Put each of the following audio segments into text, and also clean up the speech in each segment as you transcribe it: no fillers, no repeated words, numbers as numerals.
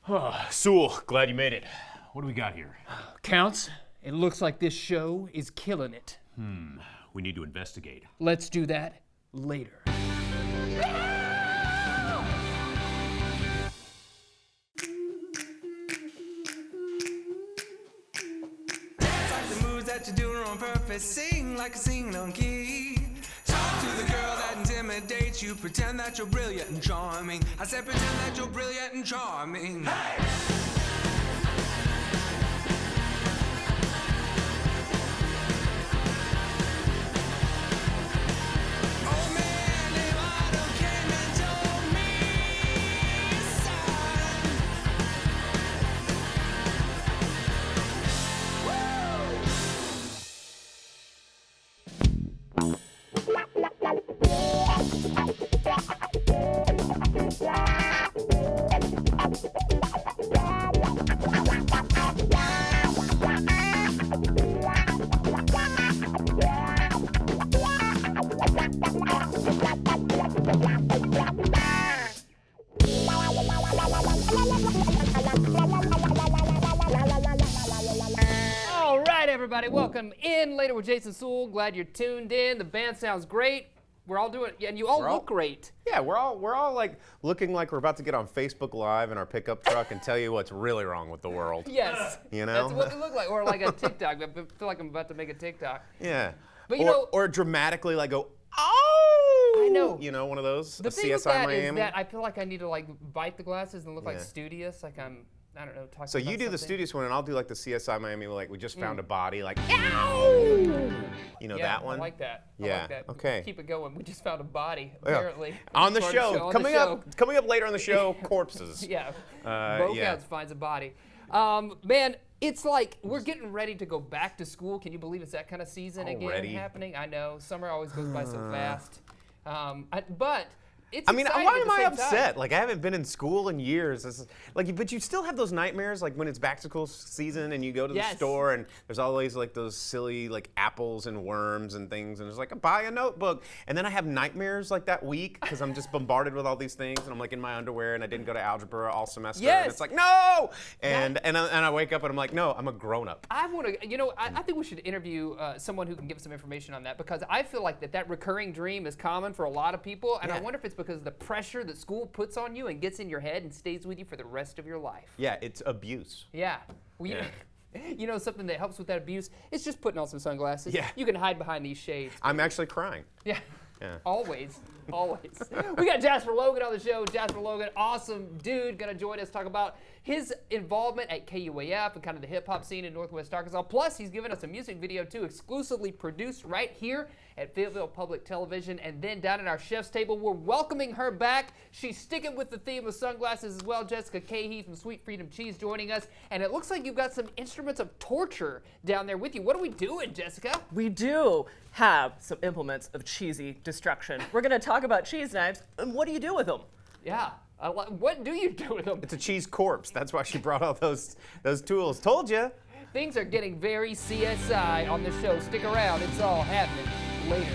Suel, glad you made it. What do we got here? Counts, it looks like this show is killing it. We need to investigate. Let's do that later. That you're doing on purpose, sing like a singing on key. Talk to the girl that intimidates you, pretend that you're brilliant and charming. I said pretend that you're brilliant and charming. Hey! Everybody, welcome in Later with Jason Suel. Glad you're tuned in. The band sounds great. We're all doing it, and you all look great. Yeah, we're all like looking like we're about to get on Facebook Live in our pickup truck and tell you what's really wrong with the world. Yes. You know? That's what we look like, or like a TikTok. I feel like I'm about to make a TikTok. Yeah. But you know, or dramatically like go, oh! I know. You know, one of those. The thing CSI with that Miami. is that I feel like I need to like bite the glasses and look like studious, like I'm. I don't know, talking so about you do something. the studious one, and I'll do like the CSI Miami, like we just found a body, like, ow! You know that one? I like that. Yeah. I like that. Okay. Keep it going. We just found a body, apparently. On the Part show. of the show. Coming up later on the show, corpses. Yeah. Yeah. Bocats finds a body. Man, it's like we're getting ready to go back to school. Can you believe it's that kind of season again happening? I know. Summer always goes by so fast. But it's I mean, exciting why at am the I same upset? time. Like, I haven't been in school in years. Like, but you still have those nightmares, like when it's back to school season and you go to the store and there's always like those silly like apples and worms and things, and it's like, buy a notebook. And then I have nightmares like that week because I'm just bombarded with all these things, and I'm like in my underwear and I didn't go to algebra all semester. Yes. And it's like, no! And I wake up and I'm like, no, I'm a grown up. I want to, you know, I think we should interview someone who can give us some information on that, because I feel like that recurring dream is common for a lot of people, and I wonder if it's because of the pressure that school puts on you and gets in your head and stays with you for the rest of your life. Yeah, it's abuse. Yeah. Well, you know, something that helps with that abuse is just putting on some sunglasses. Yeah. You can hide behind these shades. I'm actually crying. Yeah. Yeah. Always. We got Jasper Logan on the show. Jasper Logan, awesome dude, gonna join us, talk about his involvement at KUAF and kind of the hip hop scene in Northwest Arkansas. Plus, he's given us a music video too, exclusively produced right here at Fayetteville Public Television. And then down at our chef's table, we're welcoming her back. She's sticking with the theme of sunglasses as well. Jessica Cahey from Sweet Freedom Cheese joining us. And it looks like you've got some instruments of torture down there with you. What are we doing, Jessica? We do have some implements of cheesy destruction. We're going to talk about cheese knives, and what do you do with them? Yeah. What do you do with them? It's a cheese corpse. That's why she brought all those tools. Told you. Things are getting very CSI on the show. Stick around. It's all happening later.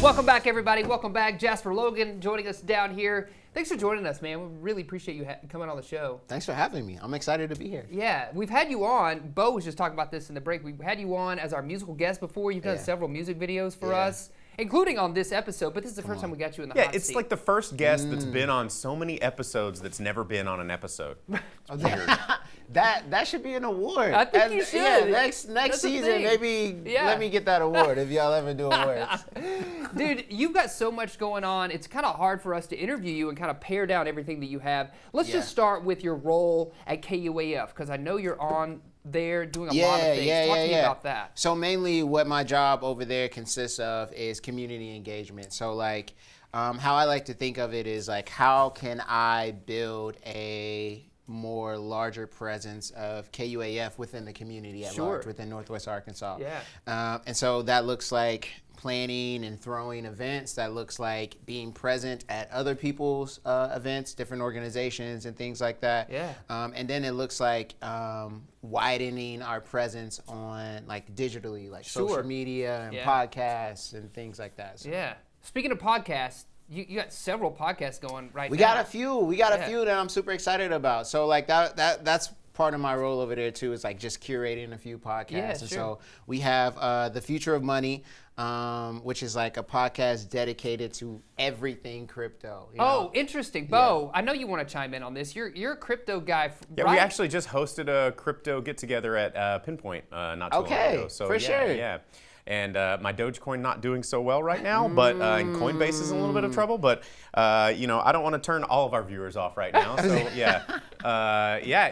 Welcome back, everybody. Welcome back. Jasper Logan joining us down here. Thanks for joining us, man. We really appreciate you coming on the show. Thanks for having me. I'm excited to be here. Yeah, we've had you on. Bo was just talking about this in the break. We've had you on as our musical guest before. You've done several music videos for us, including on this episode, but this is the first time we got you in the hot seat. Yeah, it's like the first guest that's been on so many episodes that's never been on an episode. It's weird. That should be an award. I think you should. Yeah, next That's the season, thing. maybe let me get that award if y'all ever do awards. Dude, you've got so much going on. It's kind of hard for us to interview you and kind of pare down everything that you have. Let's just start with your role at KUAF, because I know you're on there doing a lot of things. Talk to me about that. So mainly what my job over there consists of is community engagement. So how I like to think of it is like, how can I build a more larger presence of KUAF within the community at large, within Northwest Arkansas. Yeah. And so that looks like planning and throwing events. That looks like being present at other people's events, different organizations and things like that. Yeah. And then it looks like widening our presence on like digitally, like social media and podcasts and things like that. So. Yeah. Speaking of podcasts, you got several podcasts going right now. We got a few that I'm super excited about. So like that's part of my role over there too, is like just curating a few podcasts. Yeah, and so we have The Future of Money, which is like a podcast dedicated to everything crypto. You know? Interesting. Bo, I know you want to chime in on this. You're a crypto guy, Yeah, right? we actually just hosted a crypto get-together at Pinpoint not too long ago. So, for sure. Yeah. And my Dogecoin not doing so well right now, but and Coinbase is in a little bit of trouble. But I don't want to turn all of our viewers off right now. So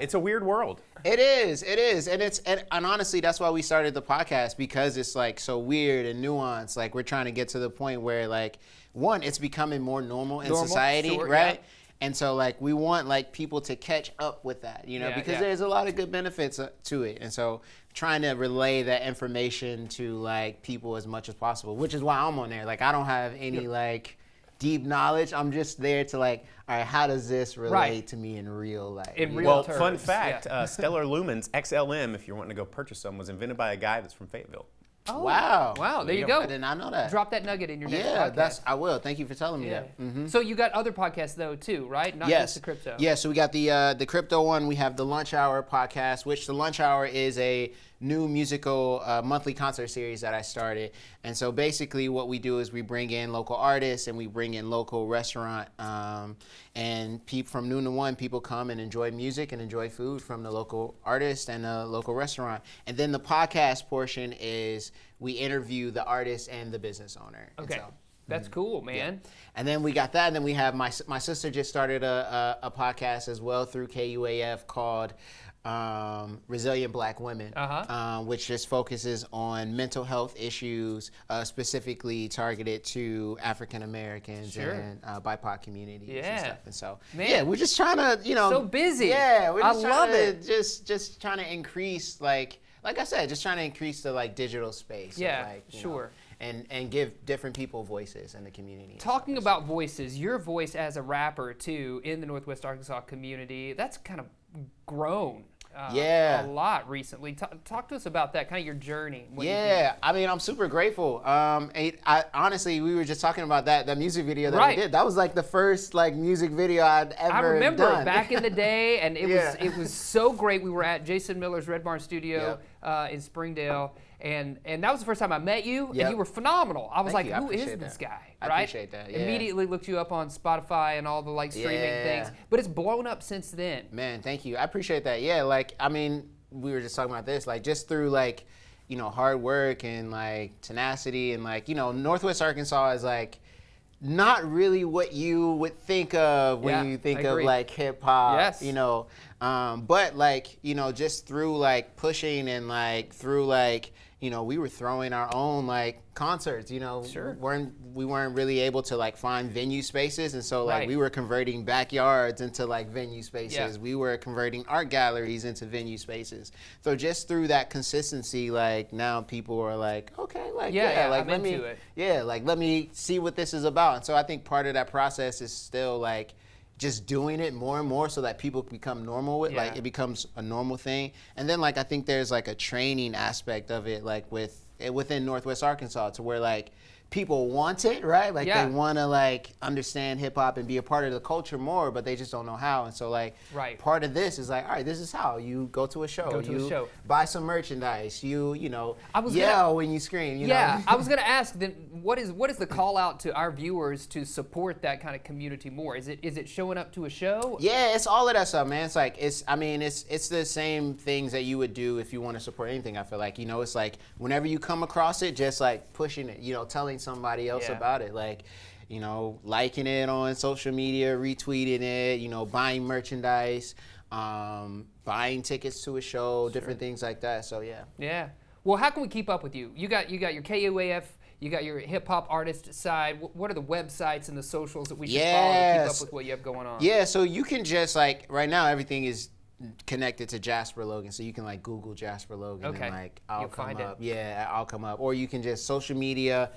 it's a weird world. It is, and honestly, that's why we started the podcast, because it's like so weird and nuanced. Like we're trying to get to the point where like, one, it's becoming more normal in society, right? Yeah. And so like we want like people to catch up with that, because there's a lot of good benefits to it. And so trying to relay that information to like people as much as possible, which is why I'm on there. Like I don't have any like deep knowledge. I'm just there to like, all right, how does this relate to me in real life? Well, terms. Fun fact, Stellar Lumens XLM, if you're wanting to go purchase some, was invented by a guy that's from Fayetteville. Oh, wow. There you go. I did not know that. Drop that nugget in your next podcast. I will. Thank you for telling me that. Mm-hmm. So you got other podcasts though too, right? Not just the crypto. Yeah, so we got the crypto one. We have the Lunch Hour podcast, which the Lunch Hour is a new musical monthly concert series that I started. And so basically what we do is we bring in local artists and we bring in local restaurant and from noon to 1, people come and enjoy music and enjoy food from the local artist and the local restaurant. And then the podcast portion is we interview the artist and the business owner. Okay. That's cool, man. Yeah. And then we got that, and then we have my sister just started a podcast as well through KUAF called Resilient Black Women, which just focuses on mental health issues, specifically targeted to African Americans and BIPOC communities and stuff. And so, we're just trying to, so busy. Yeah, we're just love it. Just trying to increase, like I said, just trying to increase the like digital space. Yeah, of, like, and give different people voices in the community. Talking about voices, your voice as a rapper too in the Northwest Arkansas community, that's kind of grown a lot recently. Talk to us about that, kind of your journey. I mean, I'm super grateful. Honestly, we were just talking about that music video that we did. That was like the first like music video I'd ever done. I remember back in the day, and it was so great. We were at Jason Miller's Red Barn Studio in Springdale. And that was the first time I met you, and you were phenomenal. I was like, who is this guy? Right? I appreciate that. Yeah. Immediately looked you up on Spotify and all the like streaming things. But it's blown up since then. Man, thank you. I appreciate that. Yeah, like, I mean, we were just talking about this, like just through like, hard work and like tenacity and like, Northwest Arkansas is like not really what you would think of when you think of like hip hop, but like, just through like pushing and like through like, we were throwing our own like concerts, we weren't really able to like find venue spaces. And so like we were converting backyards into like venue spaces. Yeah. We were converting art galleries into venue spaces. So just through that consistency, like now people are like, okay, like, like let me see what this is about. And so I think part of that process is still like just doing it more and more so that people become normal with, like it becomes a normal thing. And then like I think there's like a training aspect of it, like within Northwest Arkansas, to where like people want it, right? Like they want to like understand hip hop and be a part of the culture more, but they just don't know how. And so like part of this is like, all right, this is how you go to a show, buy some merchandise, you yell when you scream. You know? I was gonna ask then, what is the call out to our viewers to support that kind of community more? Is it showing up to a show? Yeah, it's all of that stuff, man. It's like it's the same things that you would do if you want to support anything. I feel like it's like whenever you come across it, just like pushing it, telling somebody else about it, like liking it on social media, retweeting it, buying merchandise, buying tickets to a show, different things like that. So yeah. Well, how can we keep up with you? You got your KUAF You got your hip hop artist side. What are the websites and the socials that we should follow to keep up with what you have going on? Yeah, so you can just like right now everything is connected to Jasper Logan, so you can like Google Jasper Logan and like I'll come up. Yeah, I'll come up. Or you can just social media,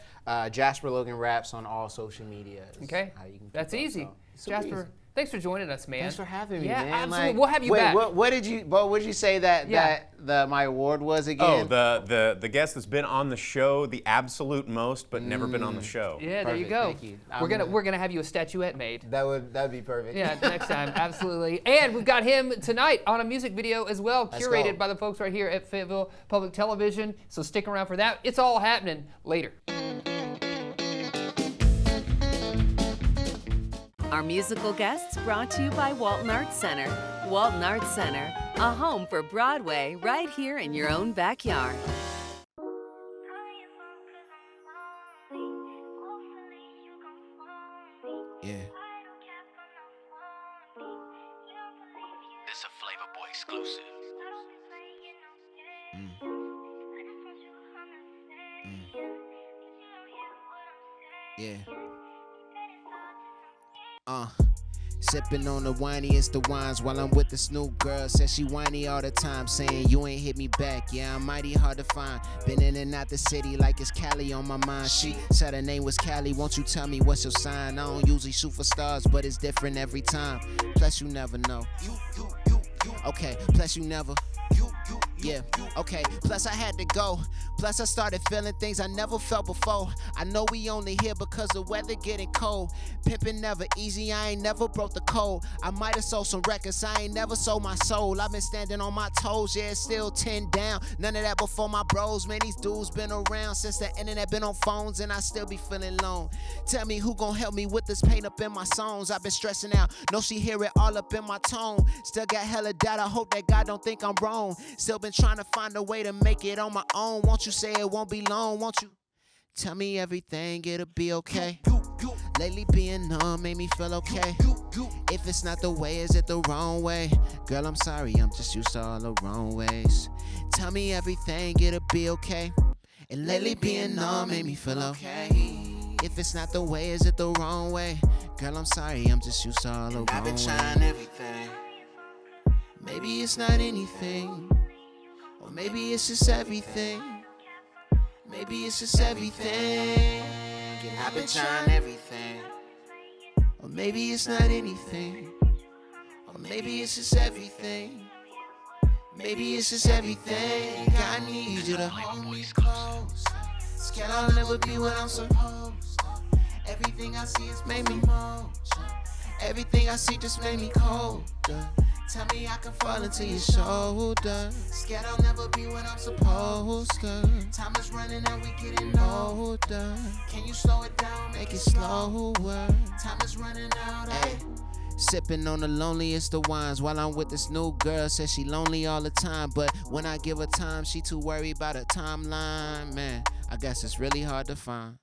Jasper Logan Raps on all social media. Okay, that's easy. Jasper, thanks for joining us, man. Thanks for having me, man. Yeah, absolutely. Like, we'll have you back. What did you say that my award was again? Oh, the guest that's been on the show the absolute most, but never been on the show. Yeah, there you go. Thank you. We're gonna have you a statuette made. That'd be perfect. Yeah, next time, absolutely. And we've got him tonight on a music video as well, curated by the folks right here at Fayetteville Public Television. So stick around for that. It's all happening later. Our musical guests brought to you by Walton Arts Center. Walton Arts Center, a home for Broadway right here in your own backyard. Yeah. It's a Flavor Boy exclusive. Yeah. Sipping on the whiniest of wines while I'm with this new girl. Says she whiny all the time, saying you ain't hit me back. Yeah, I'm mighty hard to find. Been in and out the city like it's Cali on my mind. She said her name was Cali. Won't you tell me what's your sign? I don't usually shoot for stars, but it's different every time. Plus you never know. Okay, plus you never. Yeah, okay, plus I had to go. Plus I started feeling things I never felt before. I know we only here because the weather getting cold. Pimpin' never easy, I ain't never broke the code. I might have sold some records, I ain't never sold my soul. I've been standing on my toes, yeah, it's still 10 down. None of that before my bros, man, these dudes been around since the internet, been on phones, and I still be feeling alone. Tell me who gon' help me with this pain up in my songs. I've been stressing out, no, she hear it all up in my tone. Still got hella doubt, I hope that God don't think I'm wrong. Still been trying to find a way to make it on my own. Won't you say it won't be long? Won't you tell me everything, it'll be okay? Lately being numb made me feel okay. If it's not the way, is it the wrong way? Girl, I'm sorry, I'm just used to all the wrong ways. Tell me everything, it'll be okay. And lately being numb made me feel okay. If it's not the way, is it the wrong way? Girl, I'm sorry, I'm just used to all the wrong ways. I've been trying everything. Maybe it's not anything. Or maybe it's just everything. Maybe it's just everything. I've been trying everything. Or maybe it's not anything. Or maybe it's just everything. Maybe it's just everything. I need you to hold me close. Scared I'll never be what I'm supposed to. Everything I see has made me motion. Everything I see just made me colder. Tell me I can fall into your shoulder. Scared I'll never be what I'm supposed to. Time is running and we getting older. Can you slow it down, make it slower? Time is running out, hey. Sipping on the loneliest of wines while I'm with this new girl. Says she lonely all the time, but when I give her time, she too worried about her timeline. Man, I guess it's really hard to find.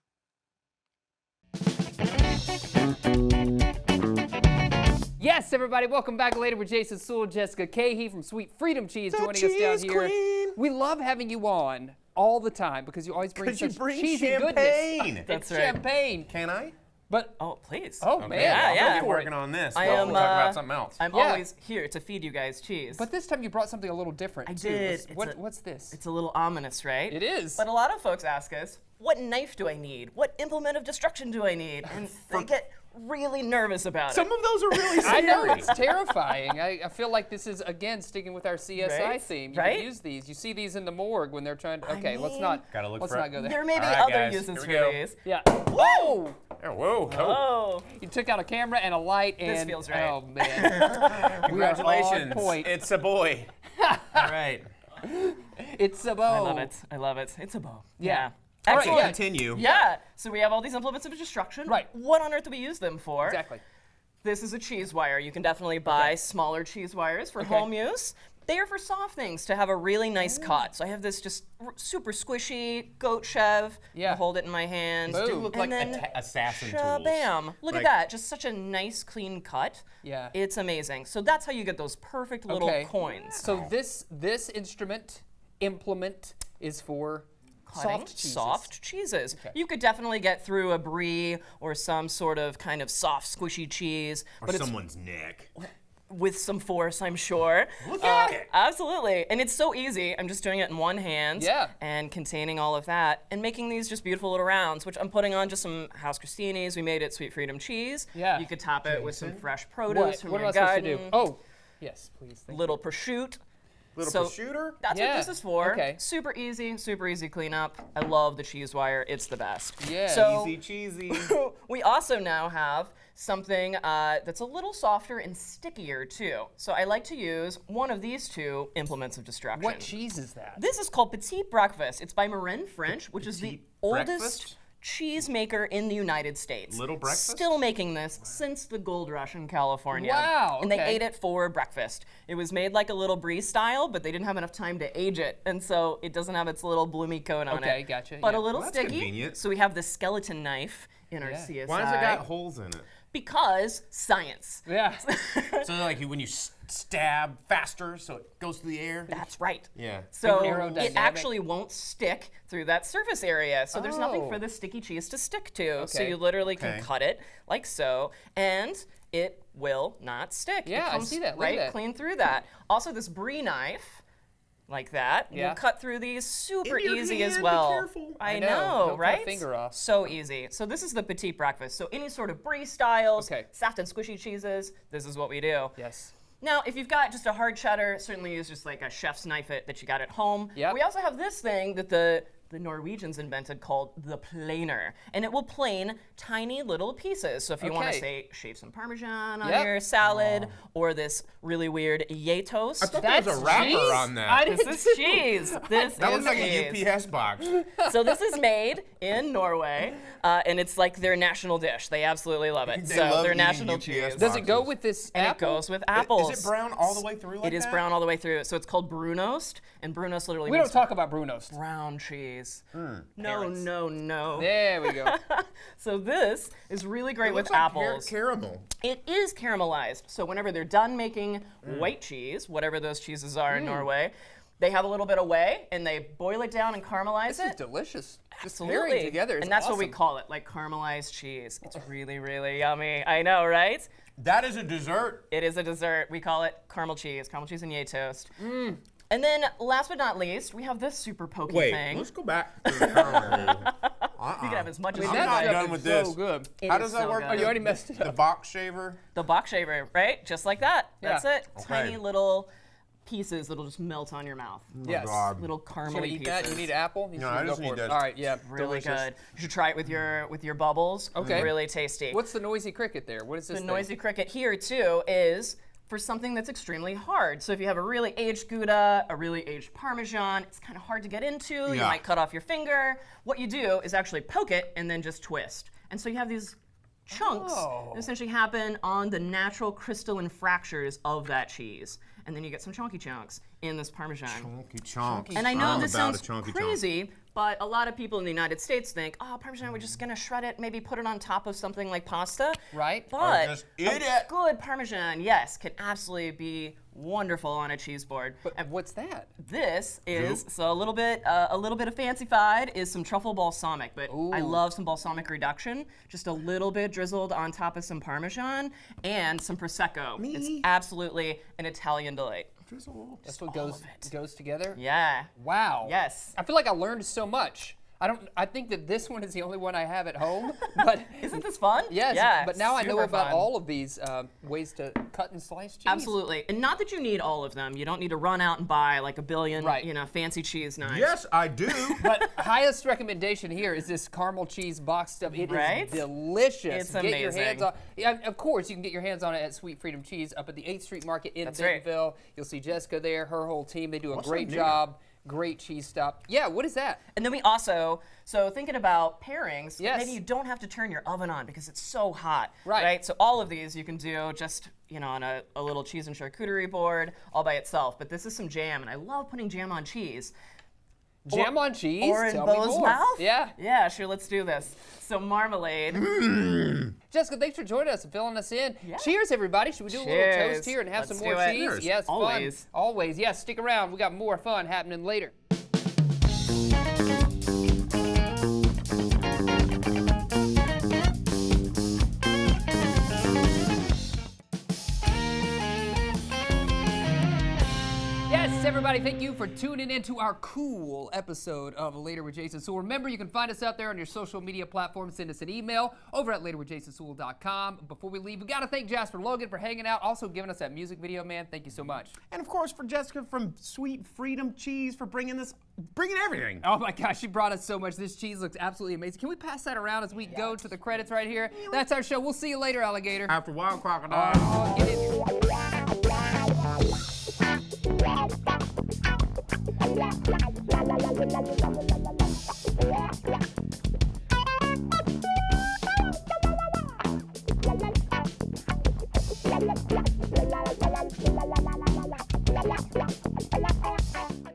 Yes, everybody, welcome back later with Jason Suel, Jessica Cahey from Sweet Freedom Cheese joining us down here. Queen. We love having you on all the time because you always bring such cheesy champagne. goodness. That's It's right. champagne. Can I? But Oh, please. oh man, yeah. I'm I'm working on this. I Well, am, we'll talk about something else. I'm Yeah. always here to feed you guys cheese. But this time you brought something a little different. I too. did. What's this? It's a little ominous, right? It is. But a lot of folks ask us, what knife do I need? What implement of destruction do I need? And they get really nervous about Some it. of those are really I scary. know, it's terrifying. I feel like this is, again, sticking with our CSI Right? theme. You Right? can use these. You see these in the morgue when they're trying to, I okay, let's mean- not, Gotta look let's for not it. go there. There may be All right, other guys, uses here for we go. these. Yeah. Whoa! Oh, whoa. Oh. You took out a camera and a light and... This feels right. Oh, man. Congratulations. We are on point. It's a boy. All right. It's a bow. I love it. I love it. It's a bow. Yeah. All right, Excellent. continue. Yeah. So we have all these implements of destruction. Right. What on earth do we use them for? Exactly. This is a cheese wire. You can definitely buy smaller cheese wires for home use. They are for soft things to have a really nice cut. So I have this just super squishy goat chev. Yeah. I hold it in my hand. Boom. Do look And like then assassin tools. Bam! Look Like- at that. Just such a nice, clean cut. Yeah. It's amazing. So that's how you get those perfect little Okay. coins. So this implement is for cutting soft cheeses. You could definitely get through a brie or some sort of kind of soft, squishy cheese. Or someone's neck. With some force, I'm sure. Look at it. Absolutely. And it's so easy. I'm just doing it in one hand. Yeah. And containing all of that and making these just beautiful little rounds, which I'm putting on just some House Crostinis. We made it Sweet Freedom cheese. Yeah. You could top it with some fresh produce from What your am I supposed garden. to do? Oh, yes, please. Thank Little prosciutto. Little prosciutto? That's Yeah. what this is for. Okay. Super easy cleanup. I love the cheese wire. It's the best. Yeah. So Easy cheesy. we also now have something that's a little softer and stickier too. So I like to use one of these two implements of destruction. What cheese is that? This is called Petit Breakfast. It's by Marin French, which is the Petit oldest Breakfast? cheese maker in the United States. Little Breakfast? Still making this since the gold rush in California. Wow, And they okay. ate it for breakfast. It was made like a little brie style, but they didn't have enough time to age it. And so it doesn't have its little bloomy coat on it. Okay, gotcha, But yeah. a little Well, that's sticky. convenient. So we have the skeleton knife in our Yeah. CSI. Why has it got holes in it? Because science. Yeah. So like when you stab faster, so it goes through the air? That's right. Yeah. So Aerodynamic. it actually won't stick through that surface area. So there's nothing Oh. for the sticky cheese to stick to. So Okay. you literally can Okay. cut it like so, and it will not stick. Yeah, it I comes see that. Look at right that. clean through that. Also, this brie knife, like that, Yeah. will cut through these super In your easy as hand, be well. careful. I I know. know, Don't cut a right? finger off. So easy. So this is the petite breakfast. So any sort of brie styles, Okay. soft and squishy cheeses, this is what we do. Yes. Now, if you've got just a hard cheddar, certainly use just like a chef's knife it that you got at home. Yep. We also have this thing that the Norwegians invented called the planer, and it will plane tiny little pieces. So if you want to Okay. say shave some Parmesan on Yep. your salad, or this really weird yay toast. I thought there was a wrapper cheese? on that. I This did is too. cheese. This that is looks like cheese. a UPS box. So this is made in Norway, and it's like their national dish. They absolutely love it. They so love their eating national UPS cheese. Does it go boxes. with this And apple? it goes with apples. Is it brown all the way through like It is that? brown all the way through. So it's called Brunost, and Brunost literally We means don't talk about Brunost. brown cheese. No, Parrots. no. There we go. So this is really great It with looks like apples. caramel. It is caramelized. So whenever they're done making white cheese, whatever those cheeses are in Norway, they have a little bit of whey and they boil it down and caramelize This is it. delicious. Just Absolutely. pairing together is and that's what we awesome. call it, like caramelized cheese. It's really, really yummy. I know, right? That is a dessert. It is a dessert. We call it caramel cheese and yay toast. And then last but not least, we have this super pokey Wait, thing. let's go back to the caramel. You can have as much as I'm you not like. done with this. So good. It How is does that so work? good. Oh, you already messed it The up. box shaver? The box shaver, right? Just like that. That's Yeah. it. Tiny little pieces that'll just melt on your mouth. Yes. God. Little You caramely want to eat pieces. that? You need apple? You No, should I go just for need it. this. All right, yeah. Really delicious. good. You should try it with your bubbles. Okay. Really tasty. What's the noisy cricket there? What is this the thing? noisy cricket here too is for something that's extremely hard. So if you have a really aged Gouda, a really aged Parmesan, it's kind of hard to get into. You Yeah. might cut off your finger. What you do is actually poke it and then just twist. And so you have these chunks Oh. that essentially happen on the natural crystalline fractures of that cheese. And then you get some chunky chunks in this Parmesan. Chunky chunks. And I know I'm this about sounds a chunky crazy, but a lot of people in the United States think, oh, Parmesan, we're just gonna shred it, maybe put it on top of something like pasta. Right. But just eat a it. good Parmesan, yes, can absolutely be wonderful on a cheese board. But what's that? This is Nope. so a little bit of fancified is some truffle balsamic, but I Ooh. love some balsamic reduction, just a little bit drizzled on top of some Parmesan and some prosecco. It's absolutely an Italian delight. That's what goes together? Yeah. Wow. Yes. I feel like I learned so much. I think that this one is the only one I have at home, but Isn't this fun? yes, Yeah, but now I know super about fun. all of these ways to cut and slice cheese. Absolutely, and not that you need all of them. You don't need to run out and buy like a billion, Right. fancy cheese knives. Yes, I do. But highest recommendation here is this caramel cheese box stuff. It is Right? delicious. It's Get your amazing. hands on. Yeah, of course you can get your hands on it at Sweet Freedom Cheese up at the 8th Street Market in That's right. Bentonville. You'll see Jessica there, her whole team. They do a What's great up near? job. Great cheese stuff. Yeah, what is that? And then we also, so thinking about pairings, Yes. maybe you don't have to turn your oven on because it's so hot. Right. So all of these you can do just, on a little cheese and charcuterie board all by itself. But this is some jam, and I love putting jam on cheese. Jam on cheese? Or in Tell me Beau's more. mouth? Yeah. Yeah, sure, let's do this. So marmalade. Jessica, thanks for joining us and filling us in. Yeah. Cheers, everybody. Should we do a little Cheers. toast here and have Let's some more do it. cheese? Cheers. Yes, Always. fun. Always. Yes, stick around. We got more fun happening later. everybody. Thank you for tuning in to our cool episode of Later with Jason Suel. Remember, you can find us out there on your social media platforms. Send us an email over at laterwithjasonsuel.com. Before we leave, we got to thank Jasper Logan for hanging out, also giving us that music video, man. Thank you so much. And of course, for Jessica from Sweet Freedom Cheese for bringing everything. Oh my gosh, she brought us so much. This cheese looks absolutely amazing. Can we pass that around as we go to the credits right here? That's our show. We'll see you later, alligator. After Wild Crocodile. Oh, get it.